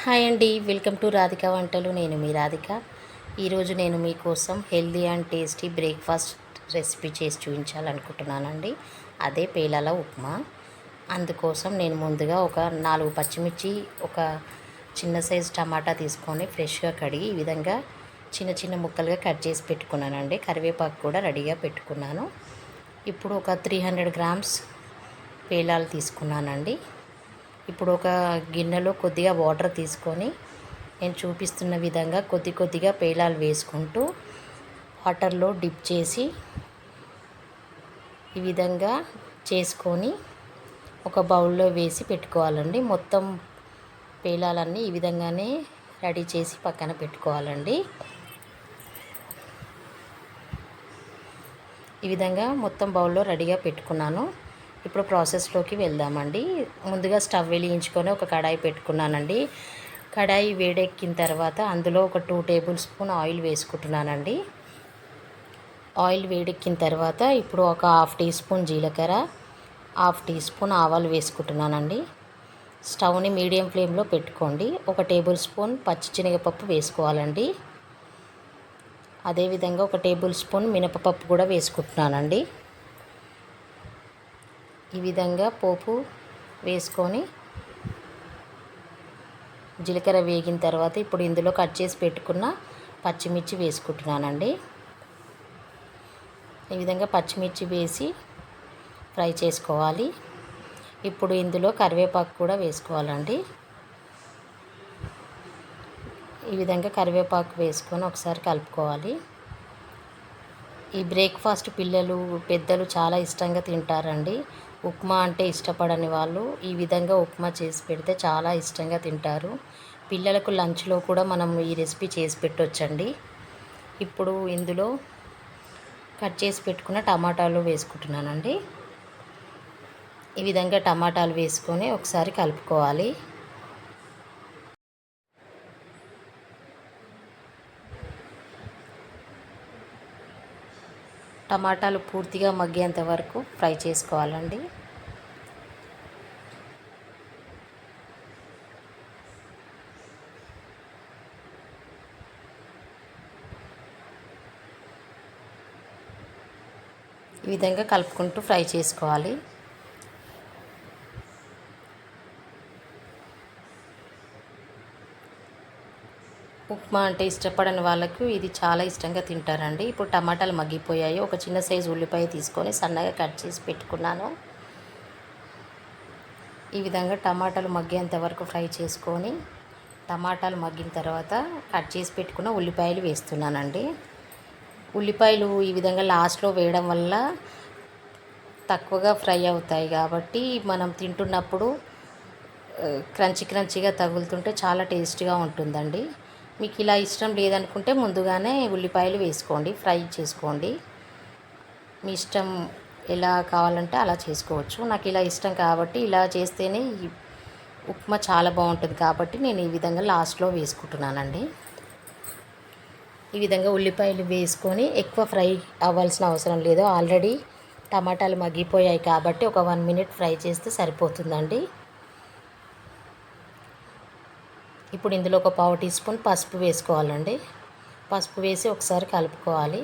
Hi అండి, welcome to Radhika వంటలు. నేను మీ రాధిక. ఈరోజు నేను మీకోసం healthy and tasty breakfast recipe చేసి చూపించాలనుకుంటున్నానండి. అదే పేలాల ఉప్మా. అందుకోసం నేను ముందుగా ఒక 4 పచ్చిమిర్చి, ఒక చిన్న సైజు టమాటా తీసుకొని ఫ్రెష్గా కడిగి ఈ విధంగా చిన్న చిన్న ముక్కలుగా కట్ చేసి పెట్టుకున్నానండి. కరివేపాకు కూడా రెడీగా పెట్టుకున్నాను. ఇప్పుడు ఒక 300 గ్రామ్స్ పేలాలు తీసుకున్నానండి. ఇప్పుడు ఒక గిన్నెలో కొద్దిగా వాటర్ తీసుకొని నేను చూపిస్తున్న విధంగా కొద్ది కొద్దిగా పేలాలు వేసుకుంటూ వాటర్లో డిప్ చేసి ఈ విధంగా చేసుకొని ఒక బౌల్లో వేసి పెట్టుకోవాలండి. మొత్తం పేలాలన్నీ ఈ విధంగానే రెడీ చేసి పక్కన పెట్టుకోవాలండి. ఈ విధంగా మొత్తం బౌల్లో రెడీగా పెట్టుకున్నాను. ఇప్పుడు ప్రాసెస్లోకి వెళ్దామండి. ముందుగా స్టవ్ వెలిగించుకొని ఒక కడాయి పెట్టుకున్నానండి. కడాయి వేడెక్కిన తర్వాత అందులో ఒక 2 టేబుల్ స్పూన్ ఆయిల్ వేసుకుంటున్నానండి. ఆయిల్ వేడెక్కిన తర్వాత ఇప్పుడు ఒక హాఫ్ టీ స్పూన్ జీలకర్ర, హాఫ్ టీ స్పూన్ ఆవాలు వేసుకుంటున్నానండి. స్టవ్ని మీడియం ఫ్లేమ్లో పెట్టుకోండి. ఒక టేబుల్ స్పూన్ పచ్చిశనగపప్పు వేసుకోవాలండి. అదేవిధంగా ఒక టేబుల్ స్పూన్ మినపపప్పు కూడా వేసుకుంటున్నానండి. ఈ విధంగా పోపు వేసుకొని జీలకర్ర వేగిన తర్వాత ఇప్పుడు ఇందులో కట్ చేసి పెట్టుకున్న పచ్చిమిర్చి వేసుకుంటున్నానండి. ఈ విధంగా పచ్చిమిర్చి వేసి ఫ్రై చేసుకోవాలి. ఇప్పుడు ఇందులో కరివేపాకు కూడా వేసుకోవాలండి. ఈ విధంగా కరివేపాకు వేసుకొని ఒకసారి కలుపుకోవాలి. ఈ బ్రేక్ఫాస్ట్ పిల్లలు, పెద్దలు చాలా ఇష్టంగా తింటారండి. ఉప్మా అంటే ఇష్టపడని వాళ్ళు ఈ విధంగా ఉప్మా చేసి పెడితే చాలా ఇష్టంగా తింటారు. పిల్లలకు లంచ్లో కూడా మనం ఈ రెసిపీ చేసి పెట్టొచ్చండి. ఇప్పుడు ఇందులో కట్ చేసి పెట్టుకున్న టమాటాలు వేసుకుంటున్నానండి. ఈ విధంగా టమాటాలు వేసుకొని ఒకసారి కలుపుకోవాలి. టమాటాలు పూర్తిగా మగ్గేంత వరకు ఫ్రై చేసుకోవాలండి. ఈ విధంగా కలుపుకుంటూ ఫ్రై చేసుకోవాలి. ఉప్మా అంటే ఇష్టపడని వాళ్ళకు ఇది చాలా ఇష్టంగా తింటారండి. ఇప్పుడు టమాటాలు మగ్గిపోయాయి. ఒక చిన్న సైజు ఉల్లిపాయ తీసుకొని సన్నగా కట్ చేసి పెట్టుకున్నాను. ఈ విధంగా టమాటాలు మగ్గేంత వరకు ఫ్రై చేసుకొని టమాటాలు మగ్గిన తర్వాత కట్ చేసి పెట్టుకున్న ఉల్లిపాయలు వేస్తున్నానండి. ఉల్లిపాయలు ఈ విధంగా లాస్ట్లో వేయడం వల్ల తక్కువగా ఫ్రై అవుతాయి కాబట్టి మనం తింటున్నప్పుడు క్రంచీగా తగులుతుంటే చాలా టేస్టీగా ఉంటుందండి. మీకు ఇలా ఇష్టం లేదనుకుంటే ముందుగానే ఉల్లిపాయలు వేసుకోండి, ఫ్రై చేసుకోండి. మీ ఇష్టం ఎలా కావాలంటే అలా చేసుకోవచ్చు. నాకు ఇలా ఇష్టం కాబట్టి ఇలా చేస్తేనే ఈ ఉప్మా చాలా బాగుంటుంది కాబట్టి నేను ఈ విధంగా లాస్ట్లో వేసుకుంటున్నానండి. ఈ విధంగా ఉల్లిపాయలు వేసుకొని ఎక్కువ ఫ్రై అవ్వాల్సిన అవసరం లేదు. ఆల్రెడీ టమాటాలు మగ్గిపోయాయి కాబట్టి ఒక 1 మినిట్ ఫ్రై చేస్తే సరిపోతుందండి. ఇప్పుడు ఇందులో ఒక పావు టీ స్పూన్ పసుపు వేసుకోవాలండి. పసుపు వేసి ఒకసారి కలుపుకోవాలి.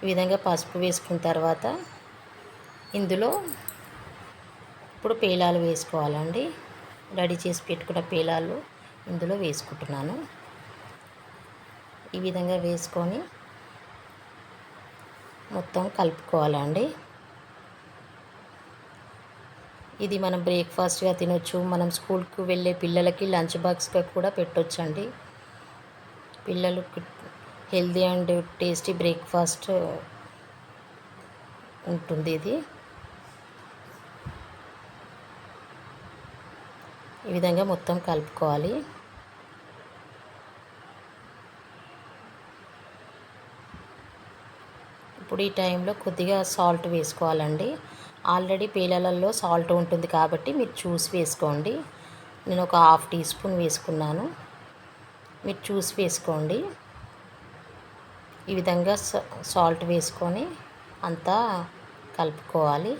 ఈ విధంగా పసుపు వేసుకున్న తర్వాత ఇందులో ఇప్పుడు పేలాలు వేసుకోవాలండి. రెడీ చేసి పెట్టుకున్న పేలాలు ఇందులో వేసుకుంటున్నాను. ఈ విధంగా వేసుకొని మొత్తం కలుపుకోవాలండి. ఇది మనం బ్రేక్ఫాస్ట్గా తినొచ్చు. మనం స్కూల్కి వెళ్ళే పిల్లలకి లంచ్ బాక్స్గా కూడా పెట్టొచ్చండి. పిల్లలకు హెల్దీ అండ్ టేస్టీ బ్రేక్ఫాస్ట్ ఉంటుంది ఇది. ఈ విధంగా మొత్తం కలుపుకోవాలి. ఇప్పుడు ఈ టైంలో కొద్దిగా సాల్ట్ వేసుకోవాలండి. ఆల్రెడీ పేలాలలో సాల్ట్ ఉంటుంది కాబట్టి మీరు చూసి వేసుకోండి. నేను ఒక హాఫ్ టీ స్పూన్ వేసుకున్నాను. మీరు చూసి వేసుకోండి. ఈ విధంగా సాల్ట్ వేసుకొని అంతా కలుపుకోవాలి.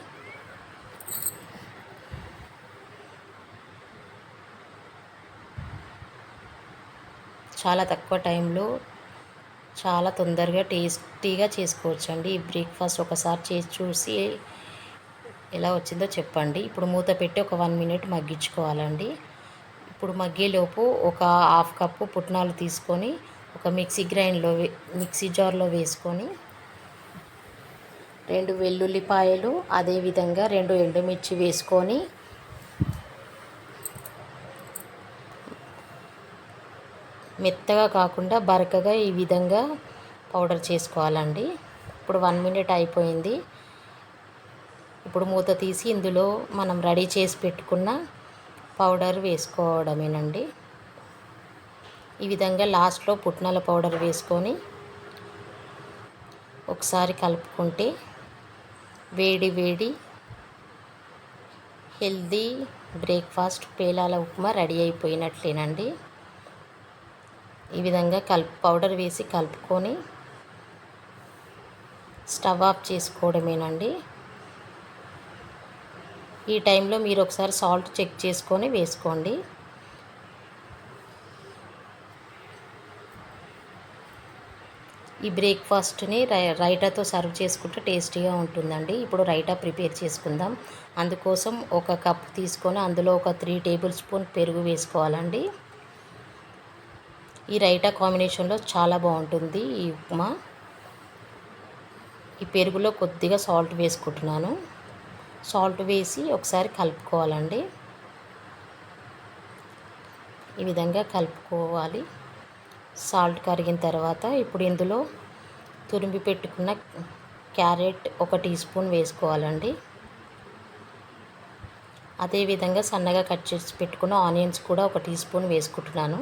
చాలా తక్కువ టైంలో చాలా తొందరగా టేస్టీగా చేసుకోవచ్చండి. ఈ బ్రేక్ఫాస్ట్ ఒకసారి చేసి చూసి ఎలా వచ్చిందో చెప్పండి. ఇప్పుడు మూత పెట్టి ఒక 1 మినిట్ మగ్గించుకోవాలండి. ఇప్పుడు మగ్గేలోపు ఒక హాఫ్ కప్పు పుట్నాలు తీసుకొని ఒక మిక్సీ జార్లో వేసుకొని 2 వెల్లుల్లిపాయలు, అదేవిధంగా 2 ఎండుమిర్చి వేసుకొని మెత్తగా కాకుండా బరకగా ఈ విధంగా పౌడర్ చేసుకోవాలండి. ఇప్పుడు 1 మినిట్ అయిపోయింది. ఇప్పుడు మూత తీసి ఇందులో మనం రెడీ చేసి పెట్టుకున్న పౌడర్ వేసుకోవడమేనండి. ఈ విధంగా లాస్ట్లో పుట్నాల పౌడర్ వేసుకొని ఒకసారి కలుపుకుంటే వేడి వేడి హెల్దీ బ్రేక్ఫాస్ట్ పేలాల ఉప్మా రెడీ అయిపోయినట్లేనండి. ఈ విధంగా పౌడర్ వేసి కలుపుకొని స్టవ్ ఆఫ్ చేసుకోవడమేనండి. ఈ టైంలో మీరు ఒకసారి సాల్ట్ చెక్ చేసుకొని వేసుకోండి. ఈ బ్రేక్ఫాస్ట్ని రైటాతో సర్వ్ చేసుకుంటే టేస్టీగా ఉంటుందండి. ఇప్పుడు రైటా ప్రిపేర్ చేసుకుందాం. అందుకోసం ఒక కప్ తీసుకొని అందులో ఒక 3 టేబుల్ స్పూన్ పెరుగు వేసుకోవాలండి. ఈ రైటా కాంబినేషన్లో చాలా బాగుంటుంది ఈ ఉప్మా. ఈ పెరుగులో కొద్దిగా సాల్ట్ వేసుకుంటున్నాను. సాల్ట్ వేసి ఒకసారి కలుపుకోవాలండి. ఈ విధంగా కలుపుకోవాలి. సాల్ట్ కరిగిన తర్వాత ఇప్పుడు ఇందులో తురిమి పెట్టుకున్న క్యారెట్ 1 టీ స్పూన్ వేసుకోవాలండి. అదేవిధంగా సన్నగా కట్ చేసి పెట్టుకున్న ఆనియన్స్ కూడా 1 టీ స్పూన్ వేసుకుంటున్నాను.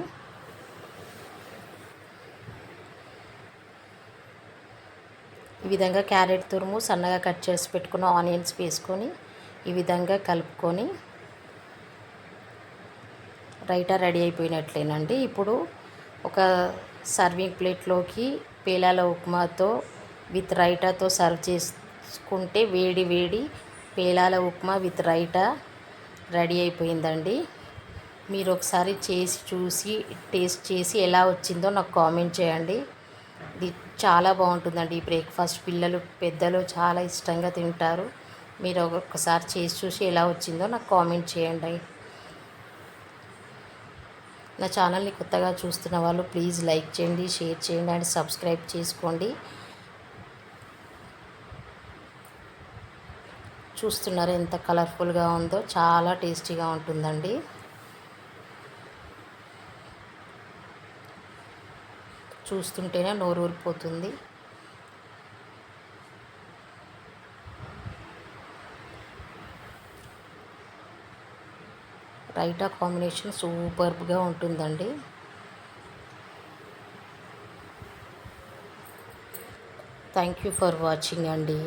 ఈ విధంగా క్యారెట్ తురుము, సన్నగా కట్ చేసి పెట్టుకున్న ఆనియన్స్ వేసుకొని ఈ విధంగా కలుపుకొని రైటా రెడీ అయిపోయినట్లేనండి. ఇప్పుడు ఒక సర్వింగ్ ప్లేట్లోకి పేలాల ఉప్మాతో విత్ రైటాతో సర్వ్ చేసుకుంటే వేడి వేడి పేలాల ఉప్మా విత్ రైటా రెడీ అయిపోయిందండి. మీరు ఒకసారి చేసి చూసి టేస్ట్ చేసి ఎలా వచ్చిందో నాకు కామెంట్ చేయండి. ఇది చాలా బాగుంటుందండి. ఈ బ్రేక్ఫాస్ట్ పిల్లలు పెద్దలు చాలా ఇష్టంగా తింటారు. మీరు ఒకసారి చేసి చూసి ఎలా వచ్చిందో నాకు కామెంట్ చేయండి. నా ఛానల్ని కొత్తగా చూస్తున్న వాళ్ళు ప్లీజ్ లైక్ చేయండి, షేర్ చేయండి అండ్ సబ్స్క్రైబ్ చేసుకోండి. చూస్తున్నారు ఎంత కలర్ఫుల్గా ఉందో, చాలా టేస్టీగా ఉంటుందండి. చూస్తుంటేనే నోరు ఊరిపోతుంది. రైటా కాంబినేషన్ సూపర్గా ఉంటుందండి. థ్యాంక్ యూ ఫర్ వాచింగ్ అండి.